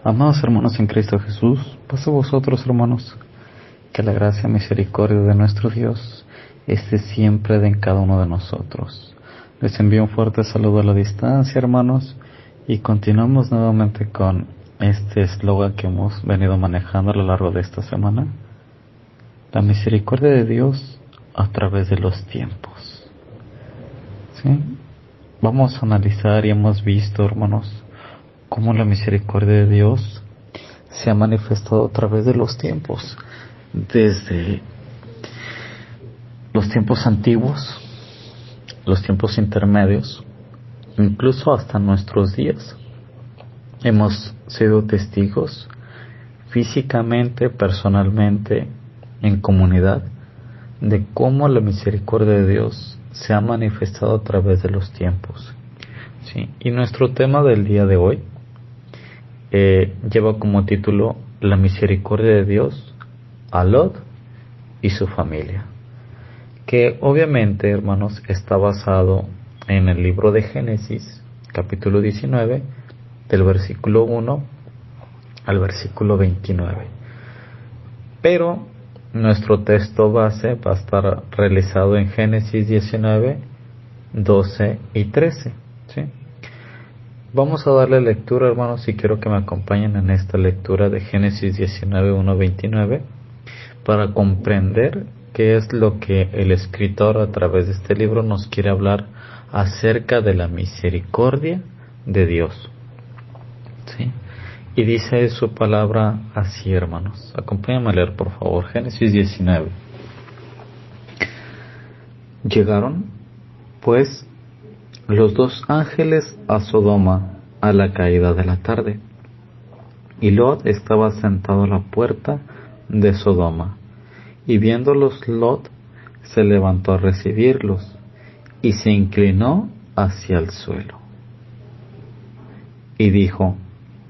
Amados hermanos en Cristo Jesús, paz a vosotros, hermanos, que la gracia y misericordia de nuestro Dios esté siempre en cada uno de nosotros. Les envío un fuerte saludo a la distancia, hermanos, y continuamos nuevamente con este eslogan que hemos venido manejando a lo largo de esta semana: la misericordia de Dios a través de los tiempos. ¿Sí? Vamos a analizar y hemos visto, hermanos, cómo la misericordia de Dios se ha manifestado a través de los tiempos, desde los tiempos antiguos, los tiempos intermedios, incluso hasta nuestros días. Hemos sido testigos físicamente, personalmente, en comunidad, de cómo la misericordia de Dios se ha manifestado a través de los tiempos. ¿Sí? Y nuestro tema del día de hoy lleva como título la misericordia de Dios a Lot y su familia, que obviamente, hermanos, está basado en el libro de Génesis, capítulo 19, del versículo 1 al versículo 29. Pero nuestro texto base va a estar realizado en Génesis 19, 12 y 13. ¿Sí? Vamos a darle lectura, hermanos, y quiero que me acompañen en esta lectura de Génesis 19, 1, 29, para comprender qué es lo que el escritor a través de este libro nos quiere hablar acerca de la misericordia de Dios. ¿Sí? Y dice su palabra así, hermanos. Acompáñenme a leer, por favor, Génesis 19. Llegaron, pues, los dos ángeles a Sodoma a la caída de la tarde, y Lot estaba sentado a la puerta de Sodoma, y viéndolos Lot se levantó a recibirlos, y se inclinó hacia el suelo, y dijo: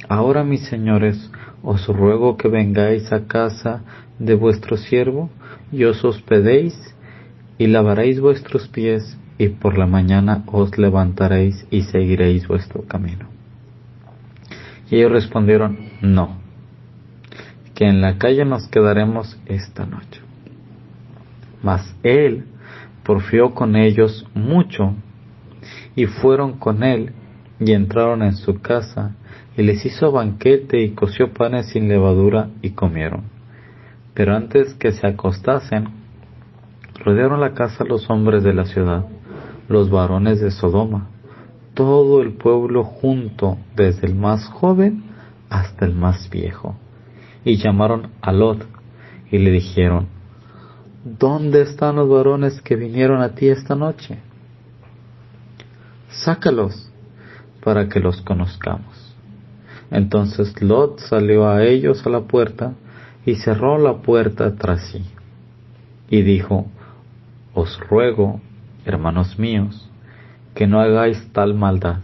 Ahora, mis señores, os ruego que vengáis a casa de vuestro siervo, y os hospedéis, y lavaréis vuestros pies, y por la mañana os levantaréis y seguiréis vuestro camino. Y ellos respondieron: No, que en la calle nos quedaremos esta noche. Mas él porfió con ellos mucho, y fueron con él, y entraron en su casa, y les hizo banquete, y coció panes sin levadura, y comieron. Pero antes que se acostasen, rodearon la casa los hombres de la ciudad, los varones de Sodoma, todo el pueblo junto, desde el más joven hasta el más viejo, y llamaron a Lot, y le dijeron: ¿Dónde están los varones que vinieron a ti esta noche? Sácalos, para que los conozcamos. Entonces Lot salió a ellos a la puerta, y cerró la puerta tras sí, y dijo: Os ruego, hermanos míos, que no hagáis tal maldad.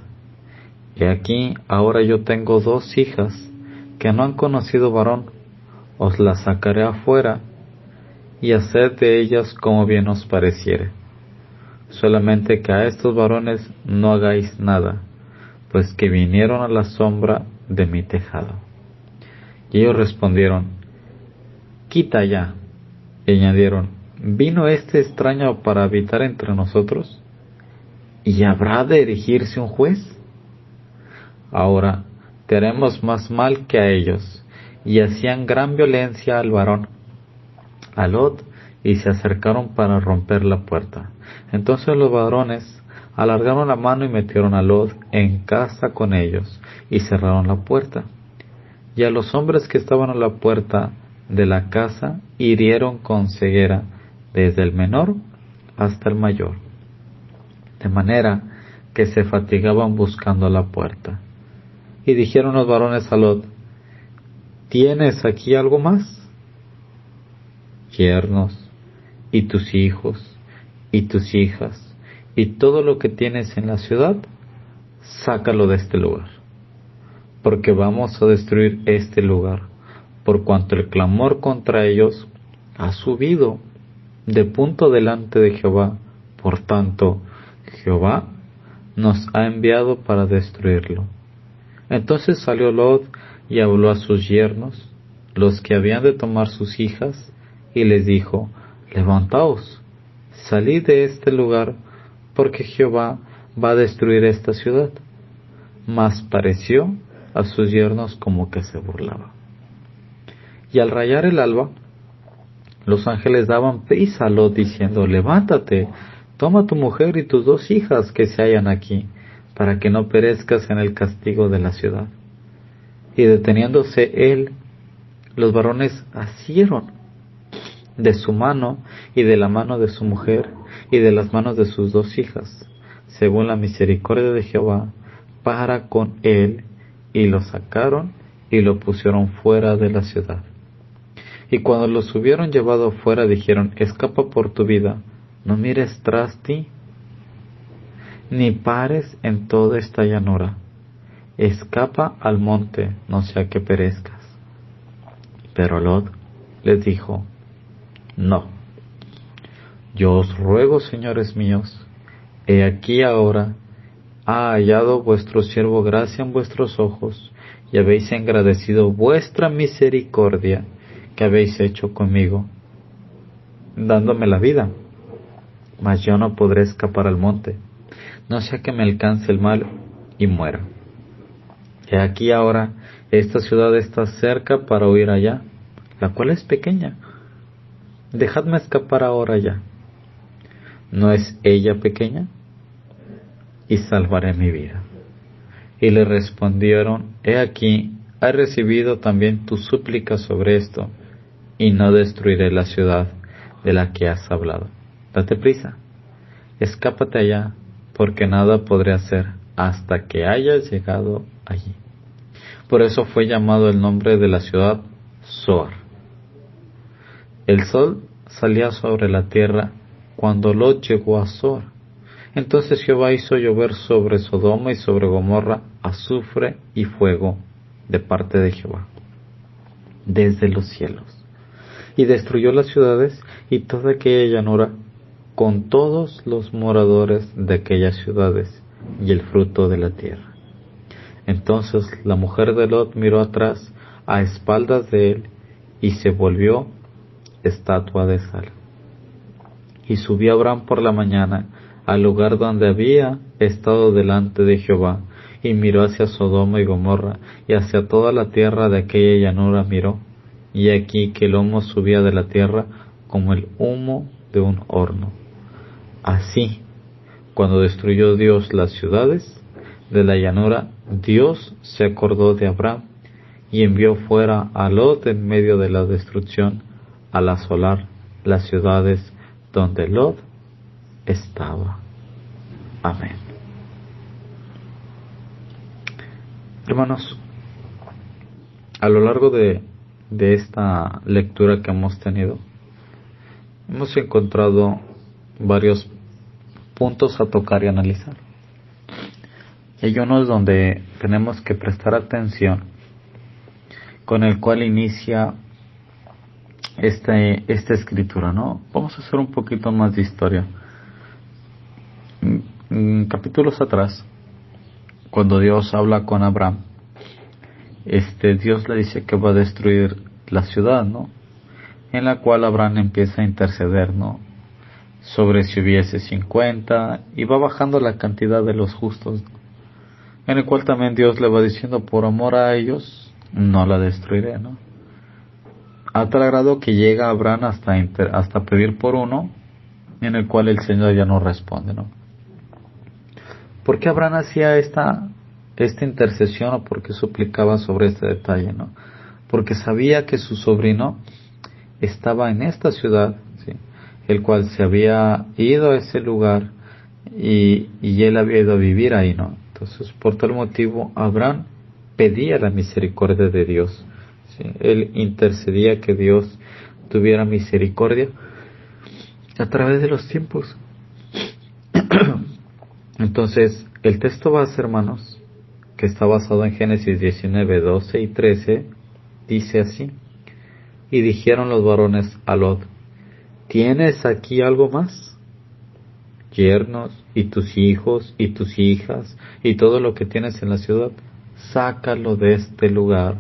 He aquí, ahora yo tengo 2 hijas que no han conocido varón. Os las sacaré afuera, y haced de ellas como bien os pareciere. Solamente que a estos varones no hagáis nada, pues que vinieron a la sombra de mi tejado. Y ellos respondieron: Quita ya. Y añadieron: ¿Vino este extraño para habitar entre nosotros? ¿Y habrá de erigirse un juez? Ahora te haremos más mal que a ellos. Y hacían gran violencia al varón, a Lot, y se acercaron para romper la puerta. Entonces los varones alargaron la mano y metieron a Lot en casa con ellos, y cerraron la puerta. Y a los hombres que estaban a la puerta de la casa hirieron con ceguera, desde el menor hasta el mayor, de manera que se fatigaban buscando la puerta. Y dijeron los varones a Lot: ¿Tienes aquí algo más? Yernos, y tus hijos, y tus hijas, y todo lo que tienes en la ciudad, sácalo de este lugar, porque vamos a destruir este lugar, por cuanto el clamor contra ellos ha subido de punto delante de Jehová. Por tanto, Jehová nos ha enviado para destruirlo. Entonces salió Lot y habló a sus yernos, los que habían de tomar sus hijas, y les dijo: levantaos, salid de este lugar, porque Jehová va a destruir esta ciudad. Mas pareció a sus yernos como que se burlaba. Y al rayar el alba, los ángeles daban prisa a Lot diciendo: levántate, toma tu mujer y tus 2 hijas que se hallan aquí, para que no perezcas en el castigo de la ciudad. Y deteniéndose él, los varones asieron de su mano y de la mano de su mujer y de las manos de sus 2 hijas, según la misericordia de Jehová para con él, y lo sacaron y lo pusieron fuera de la ciudad. Y cuando los hubieron llevado fuera, dijeron: escapa por tu vida, no mires tras ti, ni pares en toda esta llanura. Escapa al monte, no sea que perezcas. Pero Lot les dijo: no, yo os ruego, señores míos, he aquí ahora ha hallado vuestro siervo gracia en vuestros ojos, y habéis agradecido vuestra misericordia que habéis hecho conmigo, dándome la vida. Mas yo no podré escapar al monte, no sea que me alcance el mal y muera. He aquí ahora esta ciudad está cerca para huir allá, la cual es pequeña. Dejadme escapar ahora ya. ¿No es ella pequeña? Y salvaré mi vida. Y le respondieron: he aquí, he recibido también tu súplica sobre esto, y no destruiré la ciudad de la que has hablado. Date prisa, escápate allá, porque nada podré hacer hasta que hayas llegado allí. Por eso fue llamado el nombre de la ciudad Zoar. El sol salía sobre la tierra cuando Lot llegó a Zoar. Entonces Jehová hizo llover sobre Sodoma y sobre Gomorra azufre y fuego de parte de Jehová, desde los cielos, y destruyó las ciudades y toda aquella llanura, con todos los moradores de aquellas ciudades y el fruto de la tierra. Entonces la mujer de Lot miró atrás a espaldas de él y se volvió estatua de sal. Y subió Abraham por la mañana al lugar donde había estado delante de Jehová, y miró hacia Sodoma y Gomorra, y hacia toda la tierra de aquella llanura miró, y aquí que el humo subía de la tierra como el humo de un horno. Así, cuando destruyó Dios las ciudades de la llanura, Dios se acordó de Abraham, y envió fuera a Lot en medio de la destrucción, al asolar las ciudades donde Lot estaba. Amén. Hermanos, a lo largo de esta lectura que hemos tenido, hemos encontrado varios puntos a tocar y analizar. Y hay uno donde tenemos que prestar atención, con el cual inicia esta escritura, ¿no? Vamos a hacer un poquito más de historia. Capítulos atrás, cuando Dios habla con Abraham, Dios le dice que va a destruir la ciudad, ¿no? En la cual Abraham empieza a interceder, ¿no? Sobre si hubiese 50, y va bajando la cantidad de los justos, ¿no? En el cual también Dios le va diciendo: por amor a ellos, no la destruiré, ¿no? A tal grado que llega Abraham hasta pedir por uno, en el cual el Señor ya no responde, ¿no? ¿Por qué Abraham hacía esta intercesión, o por qué suplicaba sobre este detalle, no? Porque sabía que su sobrino estaba en esta ciudad, ¿sí?, el cual se había ido a ese lugar y él había ido a vivir ahí, ¿no? Entonces, por tal motivo, Abraham pedía la misericordia de Dios, ¿sí? Él intercedía que Dios tuviera misericordia a través de los tiempos. Entonces, el texto base, hermanos, que está basado en Génesis 19, 12 y 13, dice así: y dijeron los varones a Lot: ¿tienes aquí algo más? Yernos, y tus hijos, y tus hijas, y todo lo que tienes en la ciudad, sácalo de este lugar,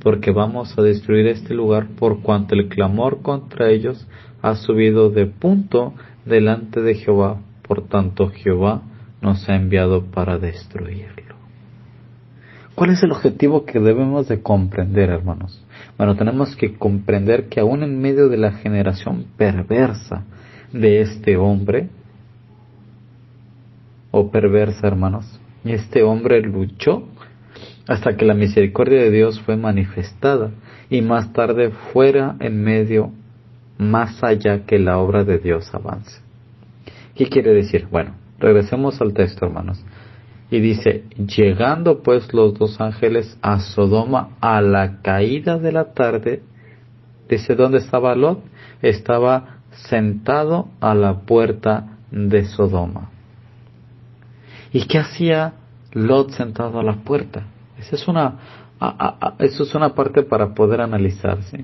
porque vamos a destruir este lugar por cuanto el clamor contra ellos ha subido de punto delante de Jehová, por tanto Jehová nos ha enviado para destruirlo. ¿Cuál es el objetivo que debemos de comprender, hermanos? Bueno, tenemos que comprender que aún en medio de la generación perversa de este hombre, o perversa, hermanos, este hombre luchó hasta que la misericordia de Dios fue manifestada y más tarde fuera en medio, más allá que la obra de Dios avance. ¿Qué quiere decir? Bueno, regresemos al texto, hermanos. Y dice, llegando pues los dos ángeles a Sodoma a la caída de la tarde, dice, ¿dónde estaba Lot? Estaba sentado a la puerta de Sodoma. ¿Y qué hacía Lot sentado a la puerta? Esa eso es una parte para poder analizar, ¿sí?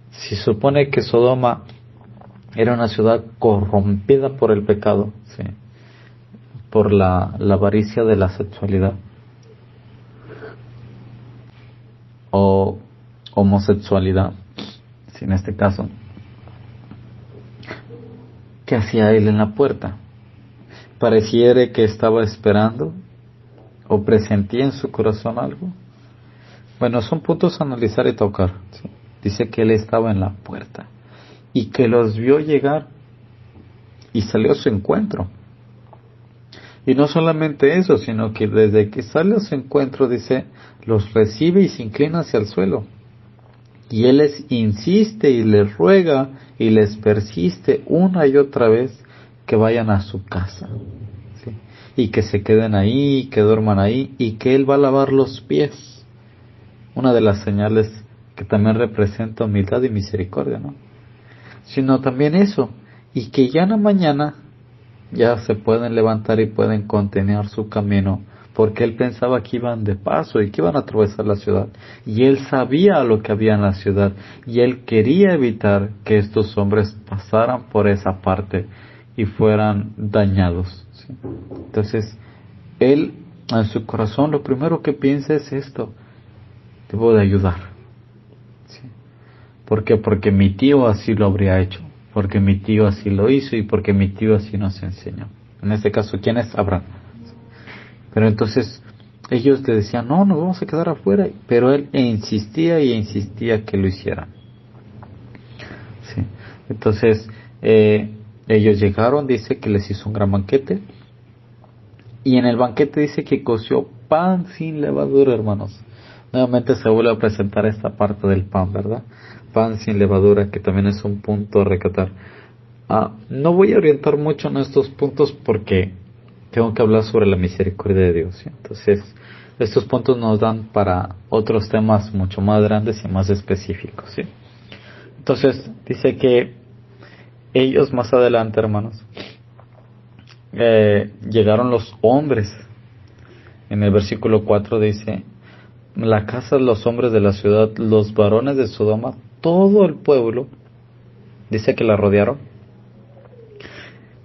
Se supone que Sodoma era una ciudad corrompida por el pecado, ¿sí? Por la avaricia de la sexualidad o homosexualidad, ¿sí? En este caso, ¿qué hacía él en la puerta? Pareciera que estaba esperando o presentía en su corazón algo. Bueno, son puntos a analizar y tocar, ¿sí? Dice que él estaba en la puerta y que los vio llegar y salió a su encuentro. Y no solamente eso, sino que desde que sale a su encuentro, dice, los recibe y se inclina hacia el suelo. Y él les insiste y les ruega y les persiste una y otra vez que vayan a su casa, ¿sí? Y que se queden ahí, que duerman ahí, y que él va a lavar los pies. Una de las señales que también representa humildad y misericordia, ¿no? Sino también eso, y que ya en la mañana ya se pueden levantar y pueden continuar su camino, porque él pensaba que iban de paso y que iban a atravesar la ciudad, y él sabía lo que había en la ciudad, y él quería evitar que estos hombres pasaran por esa parte y fueran dañados, ¿sí? Entonces, él en su corazón lo primero que piensa es esto: debo de ayudar, ¿sí? ¿Por qué? Porque mi tío así lo habría hecho, porque mi tío así lo hizo y porque mi tío así nos enseñó. En este caso, ¿quién es? Abraham. Pero entonces ellos le decían, no, nos vamos a quedar afuera, pero él insistía y insistía que lo hicieran, ¿sí? Entonces ellos llegaron, dice que les hizo un gran banquete, y en el banquete dice que coció pan sin levadura, hermanos. Nuevamente se vuelve a presentar esta parte del pan, ¿verdad? Pan sin levadura, que también es un punto a recatar. No voy a orientar mucho en estos puntos porque tengo que hablar sobre la misericordia de Dios, ¿sí? Entonces, estos puntos nos dan para otros temas mucho más grandes y más específicos, ¿sí? Entonces, dice que ellos más adelante, hermanos, llegaron los hombres. En el versículo 4 dice, la casa de los hombres de la ciudad, los varones de Sodoma, todo el pueblo, dice que la rodearon.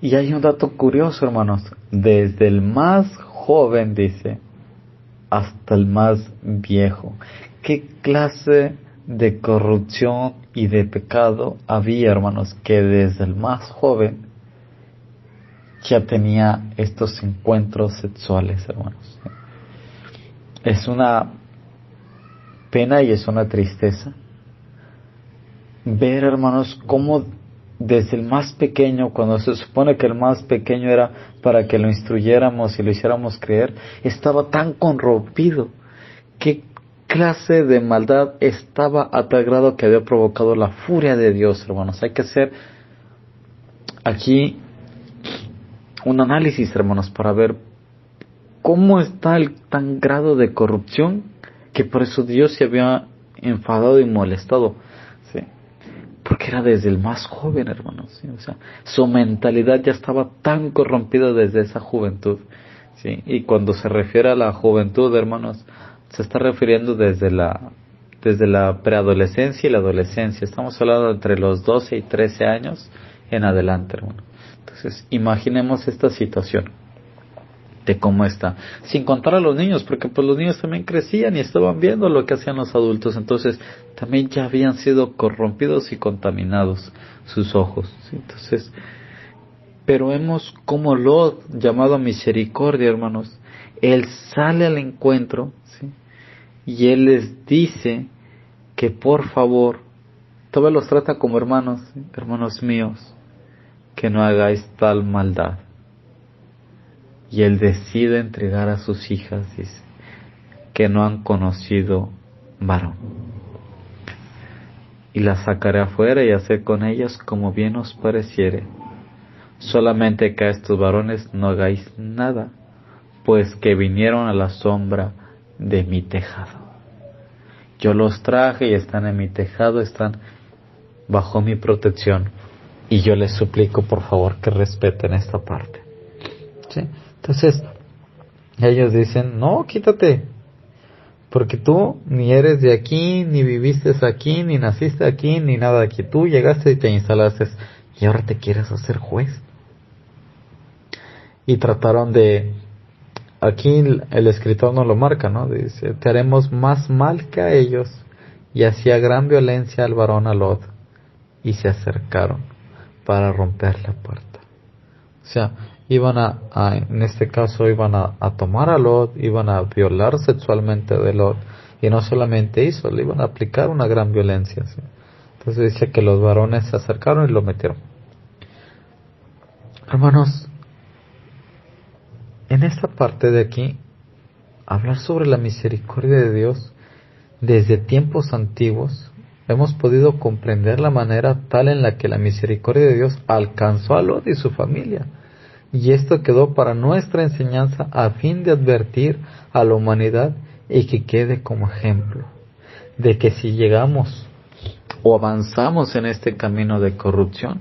Y hay un dato curioso, hermanos, desde el más joven, dice, hasta el más viejo. ¿Qué clase de corrupción y de pecado había, hermanos, que desde el más joven ya tenía estos encuentros sexuales, hermanos? Es una pena y es una tristeza ver, hermanos, cómo desde el más pequeño, cuando se supone que el más pequeño era para que lo instruyéramos y lo hiciéramos creer, estaba tan corrompido. ¿Qué clase de maldad estaba a tal grado que había provocado la furia de Dios, hermanos? Hay que hacer aquí un análisis, hermanos, para ver cómo está el tan grado de corrupción que por eso Dios se había enfadado y molestado, ¿sí? Porque era desde el más joven, hermanos, ¿sí? O sea, su mentalidad ya estaba tan corrompida desde esa juventud, ¿sí? Y cuando se refiere a la juventud, hermanos, se está refiriendo desde la preadolescencia y la adolescencia. Estamos hablando entre los 12 y 13 años en adelante, hermano. Entonces, imaginemos esta situación. de cómo está, sin contar a los niños, porque pues los niños también crecían y estaban viendo lo que hacían los adultos, entonces también ya habían sido corrompidos y contaminados sus ojos, ¿sí? Entonces, pero vemos como Lot, llamado a misericordia, hermanos, él sale al encuentro, ¿sí? Y él les dice que por favor, todavía los trata como hermanos, ¿sí? Hermanos míos, que no hagáis tal maldad. Y él decide entregar a sus hijas, dice, que no han conocido varón. Y las sacaré afuera y hacer con ellas como bien os pareciere. Solamente que a estos varones no hagáis nada, pues que vinieron a la sombra de mi tejado. Yo los traje y están en mi tejado, están bajo mi protección. Y yo les suplico, por favor, que respeten esta parte. ¿Sí? Entonces, ellos dicen, no, quítate, porque tú ni eres de aquí, ni viviste aquí, ni naciste aquí, ni nada de aquí. Tú llegaste y te instalaste, y ahora te quieres hacer juez. Y trataron de, aquí el escritor nos lo marca, ¿no? Dice, te haremos más mal que a ellos. Y hacía gran violencia al varón a Lot, y se acercaron para romper la puerta. O sea, iban en este caso iban a tomar a Lot, iban a violar sexualmente de Lot, y no solamente eso, le iban a aplicar una gran violencia, ¿sí? Entonces dice que los varones se acercaron y lo metieron. Hermanos, en esta parte de aquí, hablar sobre la misericordia de Dios desde tiempos antiguos, hemos podido comprender la manera tal en la que la misericordia de Dios alcanzó a Lot y su familia. Y esto quedó para nuestra enseñanza a fin de advertir a la humanidad y que quede como ejemplo de que si llegamos o avanzamos en este camino de corrupción,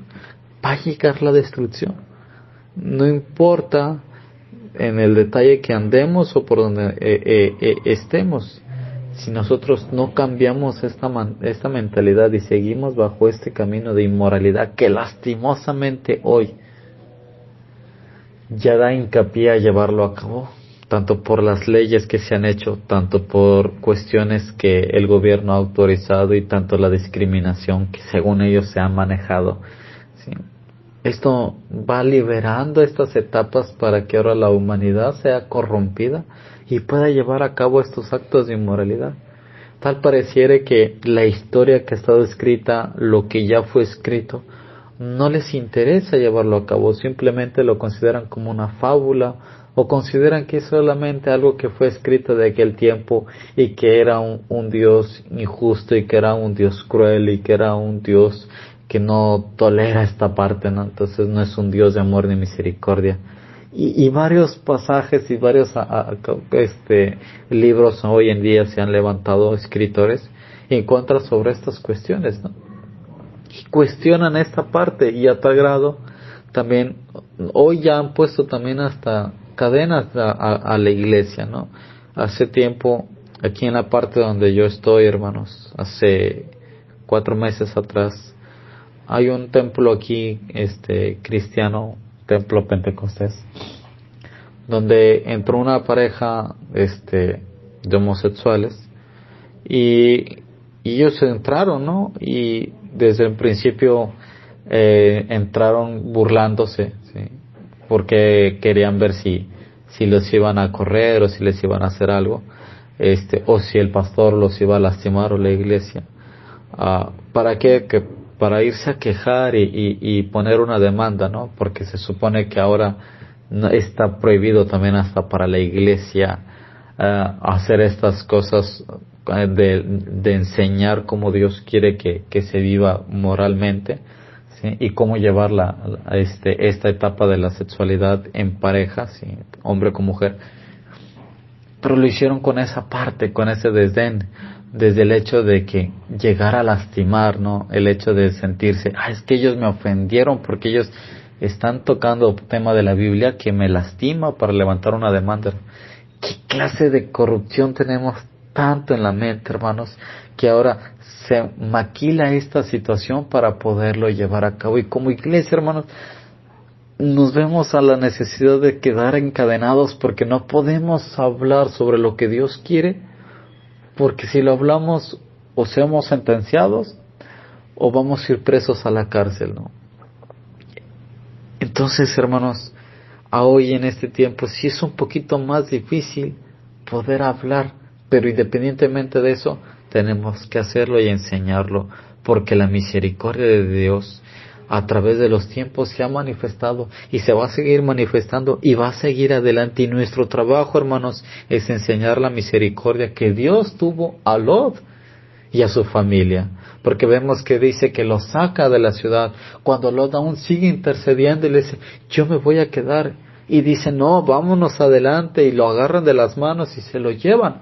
va a llegar la destrucción. No importa en el detalle que andemos o por donde estemos, si nosotros no cambiamos esta mentalidad y seguimos bajo este camino de inmoralidad que lastimosamente hoy ya da hincapié a llevarlo a cabo, tanto por las leyes que se han hecho, tanto por cuestiones que el gobierno ha autorizado y tanto la discriminación que según ellos se ha manejado, ¿sí? Esto va liberando estas etapas para que ahora la humanidad sea corrompida y pueda llevar a cabo estos actos de inmoralidad. Tal pareciera que la historia que ha estado escrita, lo que ya fue escrito, no les interesa llevarlo a cabo, simplemente lo consideran como una fábula o consideran que es solamente algo que fue escrito de aquel tiempo y que era un Dios injusto y que era un Dios cruel y que era un Dios que no tolera esta parte, ¿no? Entonces no es un Dios de amor ni misericordia. Y varios pasajes y varios libros hoy en día se han levantado escritores en contra sobre estas cuestiones, ¿no? Y cuestionan esta parte y a tal grado también hoy ya han puesto también hasta cadenas a la iglesia, ¿no? Hace tiempo aquí en la parte donde yo estoy, hermanos, hace 4 meses atrás hay un templo aquí cristiano, templo pentecostés, donde entró una pareja de homosexuales y ellos entraron, ¿no? Y desde el principio entraron burlándose, ¿sí? Porque querían ver si los iban a correr o si les iban a hacer algo, o si el pastor los iba a lastimar o la iglesia. ¿Para qué? Para irse a quejar y poner una demanda, ¿no? Porque se supone que ahora está prohibido también hasta para la iglesia hacer estas cosas de enseñar cómo Dios quiere que se viva moralmente, ¿sí? Y cómo llevar esta etapa de la sexualidad en pareja, ¿sí? Hombre con mujer. Pero lo hicieron con esa parte, con ese desdén, desde el hecho de que llegar a lastimar, ¿no? El hecho de sentirse, es que ellos me ofendieron porque ellos están tocando tema de la Biblia que me lastima para levantar una demanda. ¿Qué clase de corrupción tenemos tanto en la mente, hermanos, que ahora se maquila esta situación para poderlo llevar a cabo? Y como iglesia, hermanos, nos vemos a la necesidad de quedar encadenados porque no podemos hablar sobre lo que Dios quiere, porque si lo hablamos o seamos sentenciados o vamos a ir presos a la cárcel, ¿no? Entonces, hermanos, a hoy en este tiempo sí es un poquito más difícil poder hablar, pero independientemente de eso, tenemos que hacerlo y enseñarlo, porque la misericordia de Dios a través de los tiempos se ha manifestado y se va a seguir manifestando y va a seguir adelante. Y nuestro trabajo, hermanos, es enseñar la misericordia que Dios tuvo a Lot y a su familia, porque vemos que dice que lo saca de la ciudad, cuando Lot aún sigue intercediendo y le dice, yo me voy a quedar, y dice, no, vámonos adelante, y lo agarran de las manos y se lo llevan,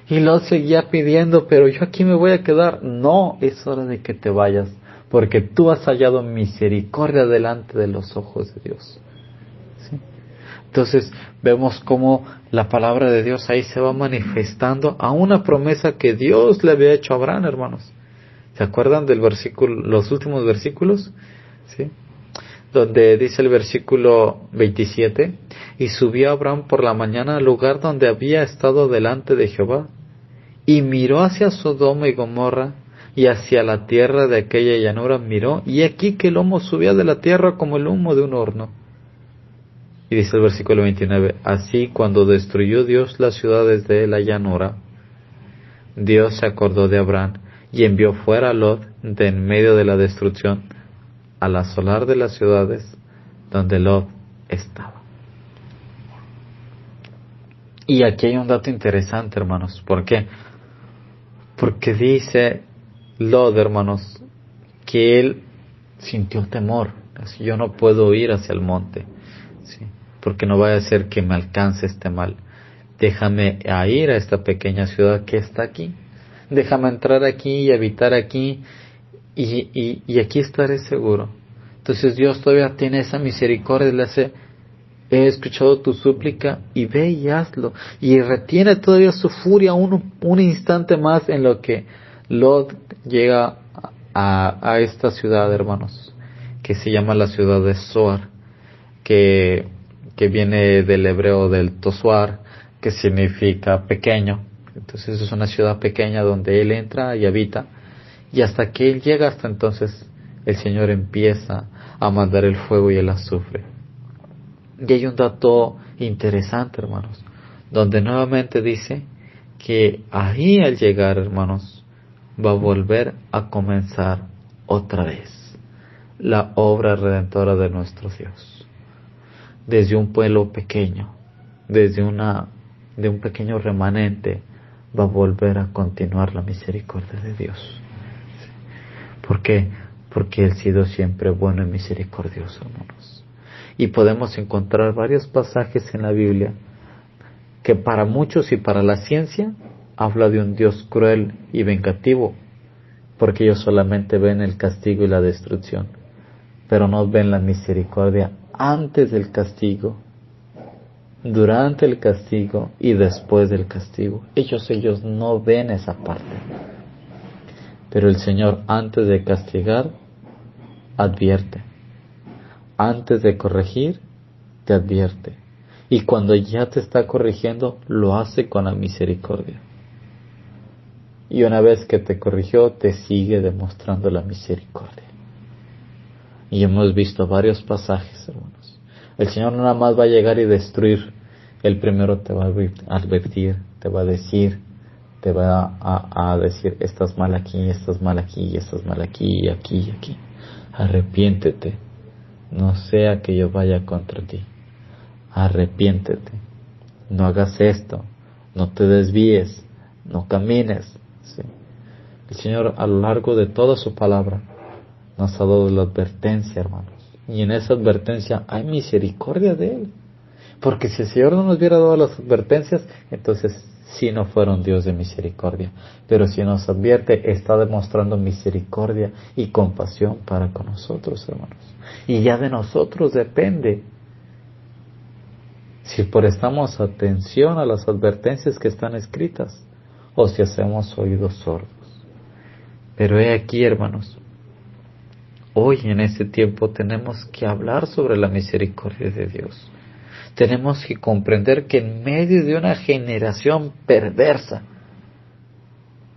y Lot seguía pidiendo, pero yo aquí me voy a quedar. No, es hora de que te vayas, porque tú has hallado misericordia delante de los ojos de Dios. ¿Sí? Entonces vemos cómo la palabra de Dios ahí se va manifestando a una promesa que Dios le había hecho a Abraham, hermanos. ¿Se acuerdan del versículo, los últimos versículos? ¿Sí? Donde dice el versículo 27, y subió Abraham por la mañana al lugar donde había estado delante de Jehová, y miró hacia Sodoma y Gomorra, y hacia la tierra de aquella llanura miró, y aquí que el humo subía de la tierra como el humo de un horno. Y dice el versículo 29, así cuando destruyó Dios las ciudades de la llanura, Dios se acordó de Abraham, y envió fuera a Lot de en medio de la destrucción, al asolar de las ciudades donde Lot estaba. Y aquí hay un dato interesante, hermanos. ¿Por qué? Porque dice Lot, hermanos, que él sintió temor. Así, yo no puedo ir hacia el monte, ¿sí? Porque no vaya a ser que me alcance este mal. Déjame ir a esta pequeña ciudad que está aquí. Déjame entrar aquí y habitar aquí, y aquí estaré seguro. Entonces Dios todavía tiene esa misericordia, le hace, he escuchado tu súplica y ve y hazlo. Y retiene todavía su furia un instante más en lo que Lot llega a esta ciudad, hermanos, que se llama la ciudad de Zoar, que viene del hebreo del Tosuar, que significa pequeño. Entonces es una ciudad pequeña donde él entra y habita, y hasta que él llega, hasta entonces el Señor empieza a mandar el fuego y el azufre. Y hay un dato interesante, hermanos, donde nuevamente dice que ahí al llegar, hermanos, va a volver a comenzar otra vez la obra redentora de nuestro Dios. Desde un pueblo pequeño, desde de un pequeño remanente, va a volver a continuar la misericordia de Dios. ¿Por qué? Porque Él ha sido siempre bueno y misericordioso, hermanos. Y podemos encontrar varios pasajes en la Biblia que para muchos y para la ciencia habla de un Dios cruel y vengativo, porque ellos solamente ven el castigo y la destrucción, pero no ven la misericordia antes del castigo, durante el castigo y después del castigo. Ellos no ven esa parte. Pero el Señor, antes de castigar, advierte. Antes de corregir, te advierte. Y cuando ya te está corrigiendo, lo hace con la misericordia. Y una vez que te corrigió, te sigue demostrando la misericordia. Y hemos visto varios pasajes, hermanos. El Señor no nada más va a llegar y destruir. El primero te va a advertir, te va a decir, te va a decir, estás mal aquí, estás mal aquí, estás mal aquí, y aquí, y aquí. Arrepiéntete, no sea que yo vaya contra ti. Arrepiéntete, no hagas esto, no te desvíes, no camines. ¿Sí? El Señor a lo largo de toda su palabra nos ha dado la advertencia, hermanos. Y en esa advertencia hay misericordia de Él. Porque si el Señor no nos hubiera dado las advertencias, entonces sí no fuera un Dios de misericordia. Pero si nos advierte, está demostrando misericordia y compasión para con nosotros, hermanos. Y ya de nosotros depende si prestamos atención a las advertencias que están escritas o si hacemos oídos sordos. Pero he aquí, hermanos, hoy en este tiempo tenemos que hablar sobre la misericordia de Dios. Tenemos que comprender que en medio de una generación perversa,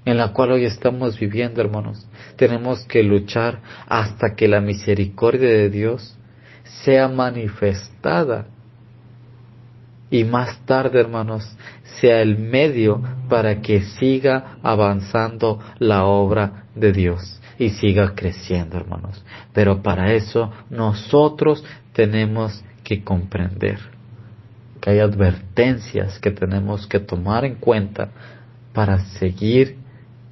en la cual hoy estamos viviendo, hermanos, tenemos que luchar hasta que la misericordia de Dios sea manifestada. Y más tarde, hermanos, sea el medio para que siga avanzando la obra de Dios y siga creciendo, hermanos. Pero para eso nosotros tenemos que comprender que hay advertencias que tenemos que tomar en cuenta para seguir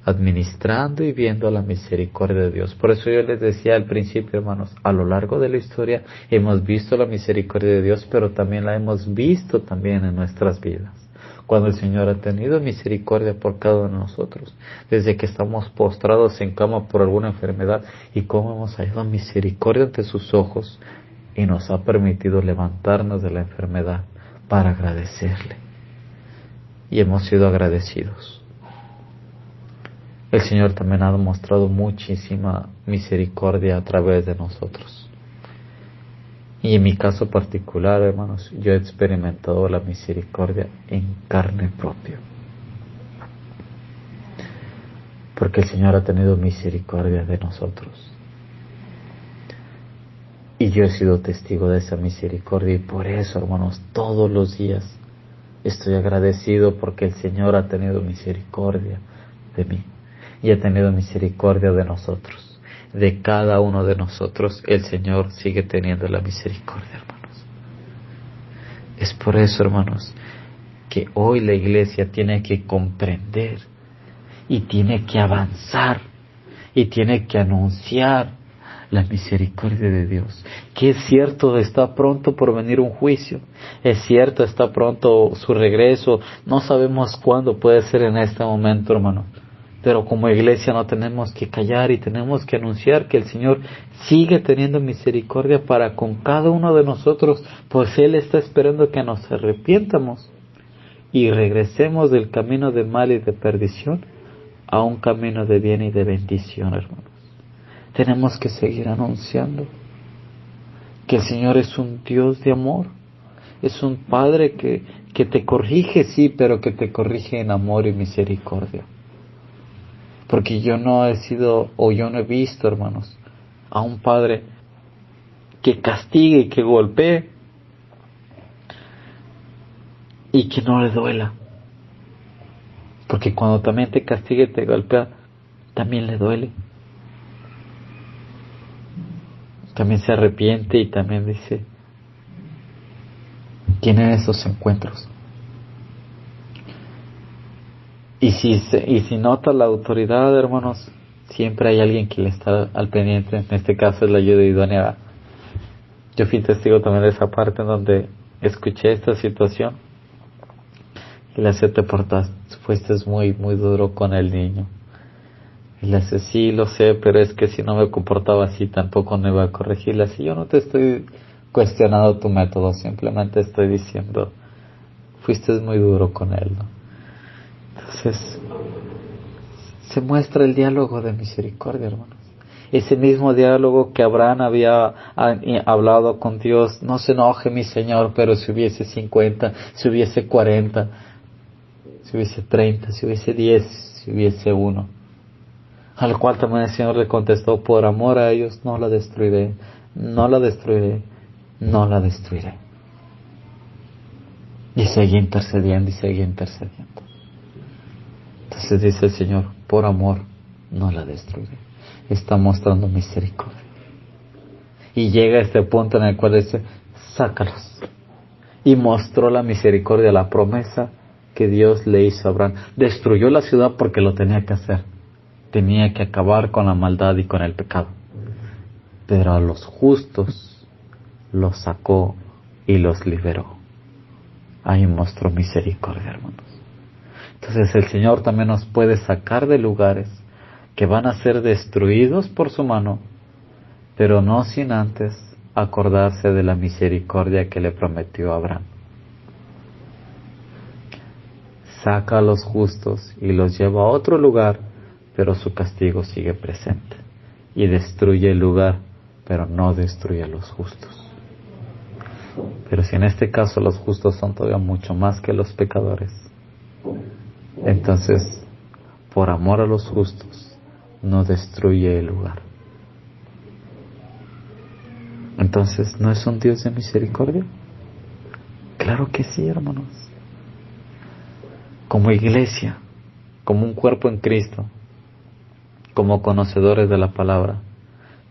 administrando y viendo la misericordia de Dios. Por eso yo les decía al principio, hermanos, a lo largo de la historia hemos visto la misericordia de Dios, pero también la hemos visto también en nuestras vidas. Cuando el Señor ha tenido misericordia por cada uno de nosotros, desde que estamos postrados en cama por alguna enfermedad, y cómo hemos hallado misericordia ante sus ojos y nos ha permitido levantarnos de la enfermedad para agradecerle. Y hemos sido agradecidos. El Señor también ha demostrado muchísima misericordia a través de nosotros. Y en mi caso particular, hermanos, yo he experimentado la misericordia en carne propia. Porque el Señor ha tenido misericordia de nosotros. Y yo he sido testigo de esa misericordia, y por eso, hermanos, todos los días estoy agradecido porque el Señor ha tenido misericordia de mí. Y ha tenido misericordia de nosotros. De cada uno de nosotros, el Señor sigue teniendo la misericordia, hermanos. Es por eso, hermanos, que hoy la iglesia tiene que comprender y tiene que avanzar y tiene que anunciar la misericordia de Dios. Que es cierto, está pronto por venir un juicio. Es cierto, está pronto su regreso. No sabemos cuándo, puede ser en este momento, hermano. Pero como iglesia no tenemos que callar y tenemos que anunciar que el Señor sigue teniendo misericordia para con cada uno de nosotros, pues Él está esperando que nos arrepientamos y regresemos del camino de mal y de perdición a un camino de bien y de bendición, hermanos. Tenemos que seguir anunciando que el Señor es un Dios de amor, es un Padre que te corrige, sí, pero que te corrige en amor y misericordia. Porque yo no he visto, hermanos, a un padre que castigue y que golpee y que no le duela. Porque cuando también te castiga y te golpea, también le duele. También se arrepiente y también dice, tienen esos encuentros. Y si nota la autoridad, hermanos, siempre hay alguien que le está al pendiente. En este caso es la ayuda idónea. Yo fui testigo también de esa parte en donde escuché esta situación. Y le hace, te portaste, fuiste muy, muy duro con el niño. Y le hace, sí, lo sé, pero es que si no me comportaba así, tampoco me iba a corregir. Le hace, yo no te estoy cuestionando tu método, simplemente estoy diciendo, fuiste muy duro con él, ¿no? Entonces, se muestra el diálogo de misericordia, hermanos. Ese mismo diálogo que Abraham había hablado con Dios, no se enoje mi Señor, pero si hubiese 50, si hubiese 40, si hubiese 30, si hubiese 10, si hubiese 1. Al cual también el Señor le contestó, por amor a ellos no la destruiré, no la destruiré, no la destruiré. Y seguí intercediendo y seguí intercediendo. Entonces dice el Señor, por amor no la destruiré. Está mostrando misericordia. Y llega a este punto en el cual dice, sácalos. Y mostró la misericordia, la promesa que Dios le hizo a Abraham. Destruyó la ciudad porque lo tenía que hacer. Tenía que acabar con la maldad y con el pecado. Pero a los justos los sacó y los liberó. Ahí mostró misericordia, hermanos. Entonces el Señor también nos puede sacar de lugares que van a ser destruidos por su mano, pero no sin antes acordarse de la misericordia que le prometió a Abraham. Saca a los justos y los lleva a otro lugar, pero su castigo sigue presente y destruye el lugar pero no destruye a los justos. Pero si en este caso los justos son todavía mucho más que los pecadores, entonces, por amor a los justos, no destruye el lugar. Entonces, ¿no es un Dios de misericordia? Claro que sí, hermanos. Como iglesia, como un cuerpo en Cristo, como conocedores de la palabra,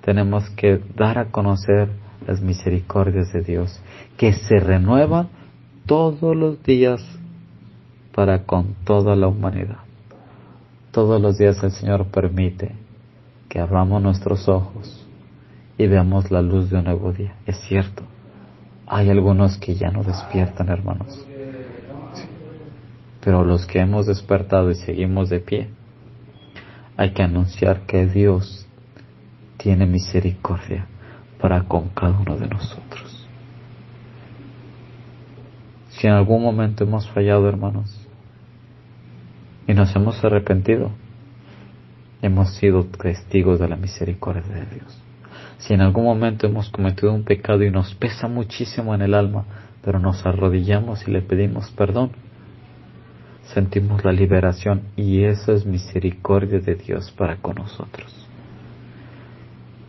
tenemos que dar a conocer las misericordias de Dios, que se renuevan todos los días para con toda la humanidad. Todos los días el Señor permite que abramos nuestros ojos y veamos la luz de un nuevo día. Es cierto, hay algunos que ya no despiertan, hermanos. Pero los que hemos despertado y seguimos de pie, hay que anunciar que Dios tiene misericordia para con cada uno de nosotros. Si en algún momento hemos fallado, hermanos, y nos hemos arrepentido, hemos sido testigos de la misericordia de Dios. Si en algún momento hemos cometido un pecado y nos pesa muchísimo en el alma, pero nos arrodillamos y le pedimos perdón, sentimos la liberación, y eso es misericordia de Dios para con nosotros.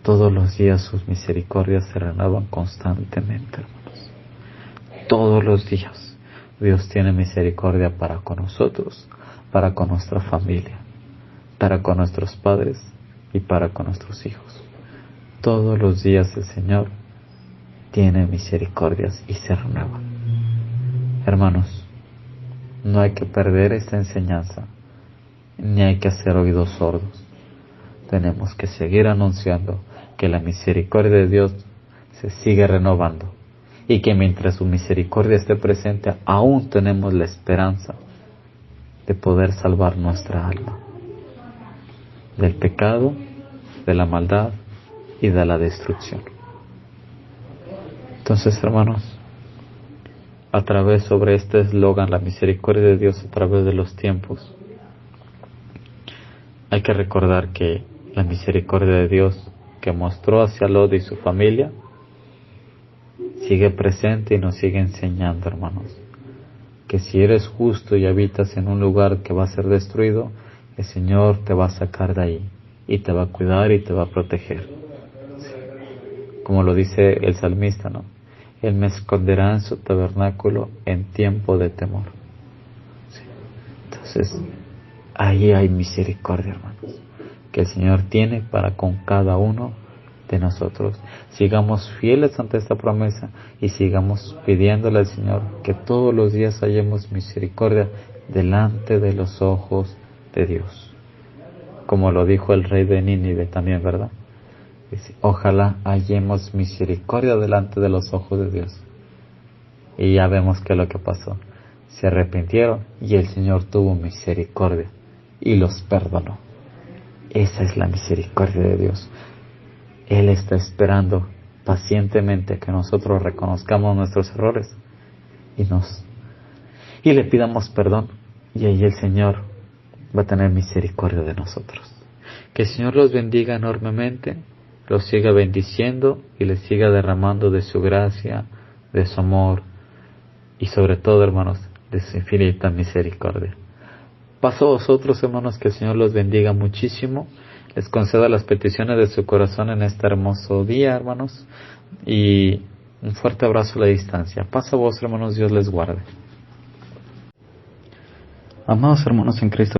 Todos los días sus misericordias se renuevan constantemente, hermanos. Todos los días Dios tiene misericordia para con nosotros, para con nuestra familia, para con nuestros padres y para con nuestros hijos. Todos los días el Señor tiene misericordias y se renuevan. Hermanos, no hay que perder esta enseñanza, ni hay que hacer oídos sordos. Tenemos que seguir anunciando que la misericordia de Dios se sigue renovando, y que mientras su misericordia esté presente, aún tenemos la esperanza de poder salvar nuestra alma del pecado, de la maldad y de la destrucción. Entonces, hermanos, a través sobre este eslogan, la misericordia de Dios a través de los tiempos, hay que recordar que la misericordia de Dios que mostró hacia Lot y su familia sigue presente y nos sigue enseñando, hermanos, que si eres justo y habitas en un lugar que va a ser destruido, el Señor te va a sacar de ahí y te va a cuidar y te va a proteger. Sí. Como lo dice el salmista, ¿no? Él me esconderá en su tabernáculo en tiempo de temor. Sí. Entonces, ahí hay misericordia, hermanos, que el Señor tiene para con cada uno de nosotros. Sigamos fieles ante esta promesa y sigamos pidiéndole al Señor que todos los días hallemos misericordia delante de los ojos de Dios. Como lo dijo el rey de Nínive también, ¿verdad? Dice, ojalá hallemos misericordia delante de los ojos de Dios. Y ya vemos qué es lo que pasó. Se arrepintieron y el Señor tuvo misericordia y los perdonó. Esa es la misericordia de Dios. Él está esperando pacientemente que nosotros reconozcamos nuestros errores y le pidamos perdón, y ahí el Señor va a tener misericordia de nosotros. Que el Señor los bendiga enormemente, los siga bendiciendo y les siga derramando de su gracia, de su amor y sobre todo, hermanos, de su infinita misericordia. Paso a vosotros, hermanos, que el Señor los bendiga muchísimo, les conceda las peticiones de su corazón en este hermoso día, hermanos, y un fuerte abrazo a la distancia. Paso a vos, hermanos, Dios les guarde. Amados hermanos en Cristo,